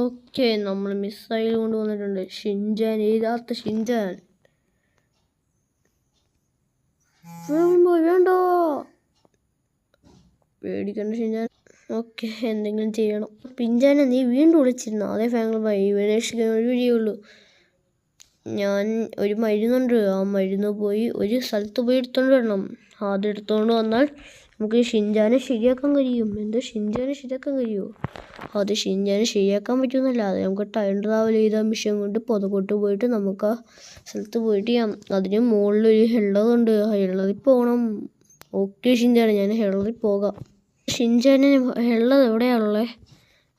Okay, നമ്മൾ missile കൊണ്ടുവന്നിട്ടുണ്ട്. ഷിൻജാൻ, എഴുതാത്ത ഷിൻജാൻ. വേണ്ടോ, പേടിക്കണ്ട ഷിൻജാൻ. ഓക്കെ, എന്തെങ്കിലും ചെയ്യണം. പിഞ്ചാനെ നീ വീണ്ടും വിളിച്ചിരുന്നു. അതേ ഫാമിലി ഇവനേഷിക്കാൻ ഒരു വഴിയുള്ളൂ. ഞാൻ ഒരു മരുന്നുണ്ട്, ആ മരുന്ന് പോയി ഒരു സ്ഥലത്ത് പോയി എടുത്തോണ്ട് വരണം. അതെടുത്തോണ്ട് വന്നാൽ നമുക്ക് ഷിൻജാനെ ശരിയാക്കാൻ കഴിയും. എന്താ ഷിൻജാനെ ശരിയാക്കാൻ കഴിയുമോ? അത് ഷിൻജാനെ ശരിയാക്കാൻ പറ്റുന്നില്ല. അത് നമുക്ക് ടൈം ട്രാവൽ ചെയ്ത മിഷൻ കൊണ്ട് പുറകോട്ട് പോയിട്ട് നമുക്ക് ആ സ്ഥലത്ത് പോയിട്ട് ചെയ്യാം. അതിന് മുകളിലൊരു ഹെള്ളറുണ്ട്, ആ ഹെള്ളറിൽ പോകണം. ഓക്കെ ഷിൻജാനെ, ഞാൻ ഹെള്ളറിൽ പോകാം. ഷിൻജാനെ ഹെള്ളർ എവിടെയാണുള്ളത്?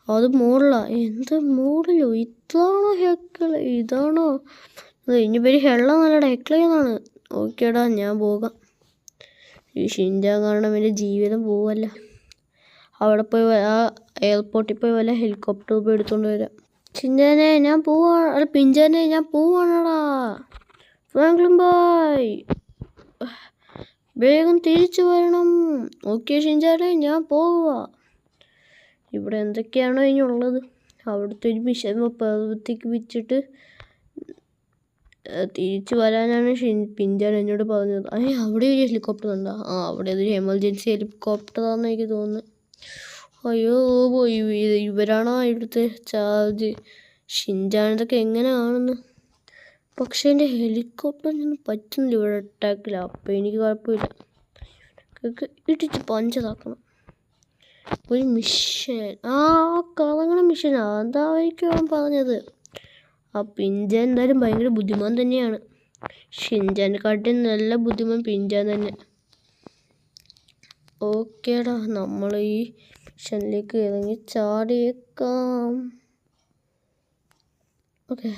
അത് മുകളിലാണ്. എന്ത് മുകളിലോ? ഇതാണോ ഹെക്കൾ? ഇതാണോ? ഇനി പേര് ഹെള്ളം നല്ലടാ, ഹെക്കളെന്നാണ്. ഓക്കേടാ, ഞാൻ പോകാം. ഈ ഷിൻജാൻ കാരണം എൻ്റെ ജീവിതം പോവല്ല. അവിടെ പോയി ആ എയർപോർട്ടിൽ പോയി വല്ല ഹെലികോപ്റ്റർ പോയി എടുത്തുകൊണ്ട് വരാം. ഷിൻജാനെ ഞാൻ പോവാണ്. അല്ല പിഞ്ചാനെ ഞാൻ പോവാണടാ. ഫ്രാങ്ക്ലിൻ ബോയ് വേഗം തിരിച്ചു വരണം. ഓക്കെ ഷിൻജാനെ, ഞാൻ പോവുക. ഇവിടെ എന്തൊക്കെയാണോ ഇനിയുള്ളത്? അവിടുത്തെ ഒരു മിഷൻ പർവ്വത്തേക്ക് വെച്ചിട്ട് തിരിച്ചു വരാനാണ് പിഞ്ചാൻ എന്നോട് പറഞ്ഞത്. അവിടെ ഒരു ഹെലികോപ്റ്റർ ഉണ്ടോ? അവിടെ അതൊരു എമർജൻസി ഹെലികോപ്റ്ററാണെന്ന് എനിക്ക് തോന്നുന്നു. അയ്യോ, ഇവരാണോ ഇവിടുത്തെ ചാർജ്? ഷിൻജാൻ ഇതൊക്കെ എങ്ങനെ കാണുന്നു? പക്ഷേ എൻ്റെ ഹെലികോപ്റ്ററിനൊന്നും പറ്റുന്നില്ല ഇവിടെ അറ്റാക്കില്ല. അപ്പം എനിക്ക് കുഴപ്പമില്ല. ഇടിച്ച് പഞ്ചറാക്കണം. ഒരു മിഷൻ, കറങ്ങണ മിഷനാ, അതായിരിക്കും അവൻ പറഞ്ഞത്. ആ പിഞ്ചാൻ എന്തായാലും ഭയങ്കര ബുദ്ധിമാൻ തന്നെയാണ്. ഷിൻജാനെ കാട്ടി നല്ല ബുദ്ധിമാൻ പിഞ്ചാൻ തന്നെ. ഓക്കേടാ, നമ്മൾ ഈ മിഷനിലേക്ക് ഇറങ്ങി ചാടിയേക്കാം. ഓക്കെ,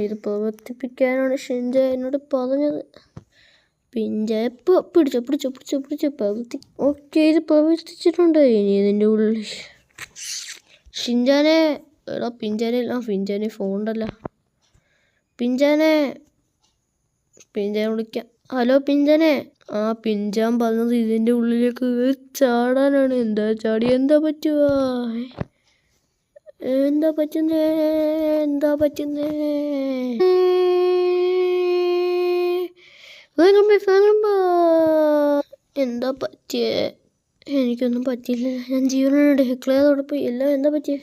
ഇത് പ്രവർത്തിപ്പിക്കാനാണ് ഷിൻജാൻ എന്നോട് പറഞ്ഞത്. പിഞ്ചാൻ പിടിച്ചോ പ്രവർത്തി. ഓക്കെ, ഇത് പ്രവർത്തിച്ചിട്ടുണ്ട്. ഇനി ഇതിൻ്റെ ഉള്ളിൽ ഷിൻജാനെ, എടാ പിഞ്ചാനെ ഫോണ്ടല്ല. പിഞ്ചാനെ വിളിക്കാം. ഹലോ പിഞ്ചാനെ. പിഞ്ചാൻ പറഞ്ഞത് ഇതിൻ്റെ ഉള്ളിലേക്ക് ചാടാനാണ്. എന്താ പറ്റുക? എന്താ പറ്റുന്നേ? എന്താ പറ്റിയേ? എനിക്കൊന്നും പറ്റിയില്ല. ഞാൻ ജീവനോടെ ഹെക്കളയോടൊപ്പം എല്ലാം എന്താ പറ്റിയേ?